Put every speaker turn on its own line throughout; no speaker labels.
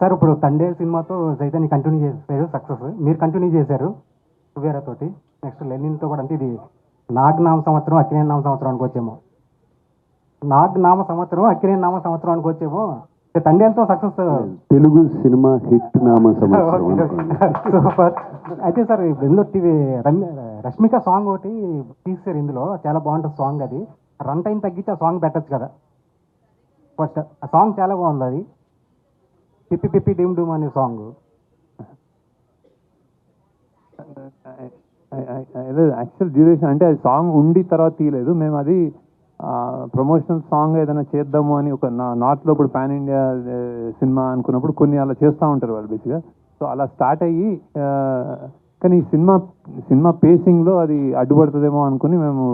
Sir ఇప్పుడు తండే సినిమాతో Chaitanya continue చేశారు, సక్సెస్ మీరు కంటిన్యూ చేశారు వేరే తోటి. నెక్స్ట్ లెనిన్తో కూడా, అంటే ఇది నాగ్ నామ సంవత్సరం అక్కినేని నామ సంవత్సరం అనుకోవచ్చేమో. నాగ్ నామ సంవత్సరం అక్కినేని నామ సంవత్సరం అనుకోవచ్చేమో. తండేలతో సక్సెస్
తెలుగు సినిమా హిట్ నామ సంవత్సరం.
సూపర్. అయితే సార్ ఇందులో రష్మిక సాంగ్ ఒకటి తీసారు, ఇందులో చాలా బాగుంటుంది సాంగ్. అది రన్ టైం తగ్గించి ఆ సాంగ్ పెట్టచ్చు కదా. ఫస్ట్ ఆ సాంగ్ చాలా బాగుంది, అది పిప్పి పిప్పి డూమ్ డూమ్ అనే సాంగ్.
యాక్చువల్ డ్యూరేషన్ అంటే అది సాంగ్ ఉండి తర్వాత తీయలేదు మేము. అది ప్రమోషనల్ సాంగ్ ఏదైనా చేద్దాము అని ఒక నార్త్లో ఇప్పుడు పాన్ ఇండియా సినిమా అనుకున్నప్పుడు కొన్ని అలా చేస్తూ ఉంటారు వాళ్ళు బేసిక్గా. సో అలా స్టార్ట్ అయ్యి కానీ సినిమా పేసింగ్లో అది అడ్డుపడుతుందేమో అనుకుని మేము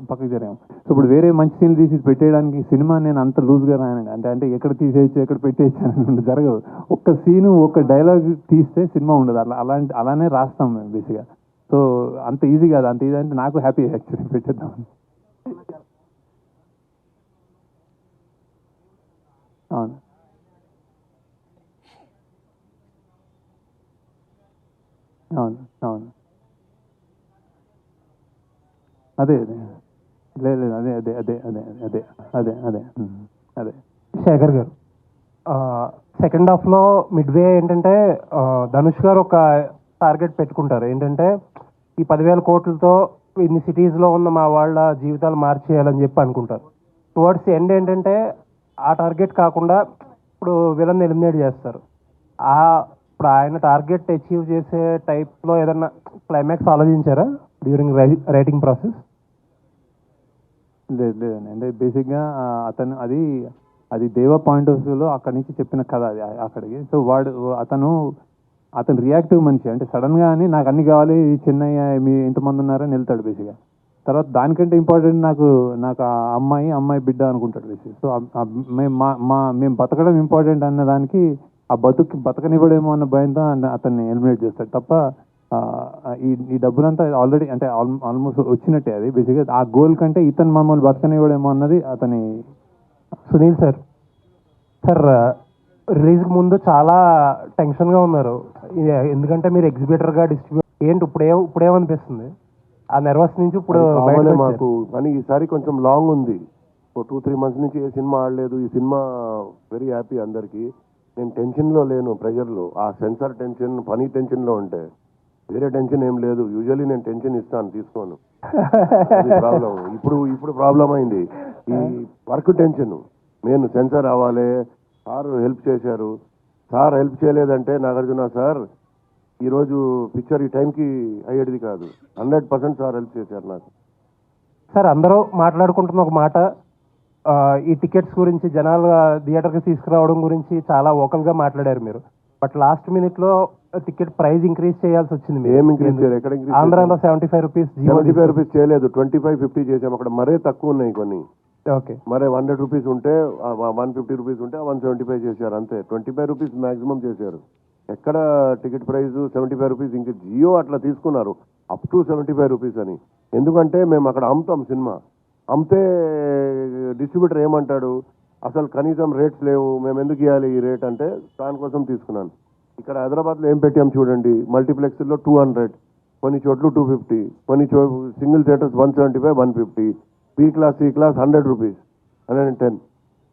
పక్కకి జరిగాము. సో ఇప్పుడు వేరే మంచి సీన్లు తీసి పెట్టేయడానికి సినిమా నేను అంత లూజ్గా రాయను. అంటే ఎక్కడ తీసేయచ్చు ఎక్కడ పెట్టేయచ్చు అని జరగదు. ఒక్క సీను ఒక్క డైలాగ్ తీస్తే సినిమా ఉండదు. అలానే రాస్తాం మేము బేసిక్గా. సో అంత ఈజీ కాదు. అంత ఈజీ అంటే నాకు హ్యాపీ యాక్చువల్లీ పెట్టేద్దామని. అవును అవును అవును అదే అదే లేదు అదే అదే అదే అదే అదే అదే అదే అదే
శేఖర్ గారు, సెకండ్ హాఫ్లో మిడ్వే ఏంటంటే ధనుష్ గారు ఒక టార్గెట్ పెట్టుకుంటారు. ఏంటంటే ఈ 10,000 కోట్లతో ఇన్ని సిటీస్లో ఉన్న మా వాళ్ళ జీవితాలు మార్చేయాలని చెప్పి అనుకుంటారు. టువర్డ్స్ ఎండ్ ఏంటంటే ఆ టార్గెట్ కాకుండా ఇప్పుడు విలన్ ఎలిమినేట్ చేస్తారు. ఇప్పుడు ఆయన టార్గెట్ అచీవ్ చేసే టైప్లో ఏదన్నా క్లైమాక్స్ ఆలోచించారా డ్యూరింగ్ రైటింగ్ ప్రాసెస్?
లేదండి. అంటే బేసిక్గా అతను అది దేవ పాయింట్ ఆఫ్ వ్యూలో అక్కడి నుంచి చెప్పిన కథ అది అక్కడికి. సో అతను రియాక్టివ్ మనిషి. అంటే సడన్గా అని నాకు అన్ని కావాలి చెన్నయ్య మీ ఇంతమంది ఉన్నారని వెళ్తాడు బేసిక్గా. తర్వాత దానికంటే ఇంపార్టెంట్ నాకు ఆ అమ్మాయి బిడ్డ అనుకుంటాడు బేసిక్. సో మేము బతకడం ఇంపార్టెంట్ అన్న దానికి ఆ బతకనివ్వడేమో అన్న భయంతో అతన్ని ఎలిమినేట్ చేస్తాడు తప్ప ఈ డబ్బులంతా ఆల్రెడీ అంటే ఆల్మోస్ట్ వచ్చినట్టే. అది బేసిక్గా ఆ గోల్ కంటే ఇతను మమ్మల్ని బతకనివ్వడేమో అన్నది అతని.
సునీల్ సార్, రిలీజ్కి ముందు చాలా టెన్షన్గా ఉన్నారు. ఎందుకంటే మీరు ఎగ్జిబిటర్గా డిస్ట్రిబ్యూట్ ఏంటి ఇప్పుడేమనిపిస్తుంది? ఆ నర్వస్ నుంచి ఇప్పుడు
మాకు కానీ ఈసారి కొంచెం లాంగ్ ఉంది. 2-3 months నుంచి ఏ సినిమా ఆడలేదు. ఈ సినిమా వెరీ హ్యాపీ అందరికీ. నేను టెన్షన్లో లేను, ప్రెషర్లో. ఆ సెన్సార్ టెన్షన్ పని టెన్షన్లో ఉంటే వేరే టెన్షన్ ఏం లేదు. యూజువల్లీ నేను టెన్షన్ ఇస్తాను, తీసుకోను. ప్రాబ్లం ఇప్పుడు ప్రాబ్లం అయింది ఈ వర్క్ టెన్షన్. నేను సెన్సార్ అవ్వాలి. సార్ హెల్ప్ చేశారు. సార్ హెల్ప్ చేయలేదంటే నాగార్జున సార్ ఈరోజు పిక్చర్ ఈ టైంకి అయ్యేది కాదు. 100% సార్ హెల్ప్ చేశారు నాకు.
సార్ అందరూ మాట్లాడుకుంటున్న ఒక మాట, ఈ టికెట్స్ గురించి జనాలు థియేటర్కి తీసుకురావడం గురించి చాలా ఓకల్గా మాట్లాడారు మీరు. బట్ లాస్ట్ మినిట్లో టికెట్ ప్రైస్ ఇంక్రీజ్ చేయాల్సి వచ్చింది.
ఏం ఇంక్రీజ్ చేయాలి? ఎక్కడ ఇంక్రీజ్?
ఆంధ్రాలో 75 రూపీస్
75 రూపీస్ చేయలేదు, 25-50 చేసాం. అక్కడ మరే తక్కువ ఉన్నాయి కొన్ని.
ఓకే,
మరే 100 రూపీస్ ఉంటే 150 రూపీస్ ఉంటే 175 చేశారు అంతే. 25 రూపీస్ మాక్సిమం చేశారు. ఎక్కడ టికెట్ ప్రైస్ 75 రూపీస్? ఇంక జియో అట్లా తీసుకున్నారు అప్ టు 75 రూపీస్ అని. ఎందుకంటే మేము అక్కడ అమ్ముతాం సినిమా. అమ్మితే డిస్ట్రిబ్యూటర్ ఏమంటాడు, అసలు కనీసం రేట్స్ లేవు, మేము ఎందుకు ఇవ్వాలి ఈ రేట్ అంటే దానికోసం తీసుకున్నాను. ఇక్కడ హైదరాబాద్లో ఏం పెట్టాం చూడండి, మల్టీప్లెక్స్లో 200, కొన్ని చోట్ల 250, కొన్ని single theatres 175, 150, B class C class 100 rupees, 110.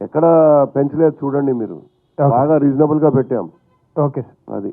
ఎక్కడ పెంచలేదు చూడండి మీరు. బాగా రీజనబుల్గా పెట్టాం.
ఓకే
అది.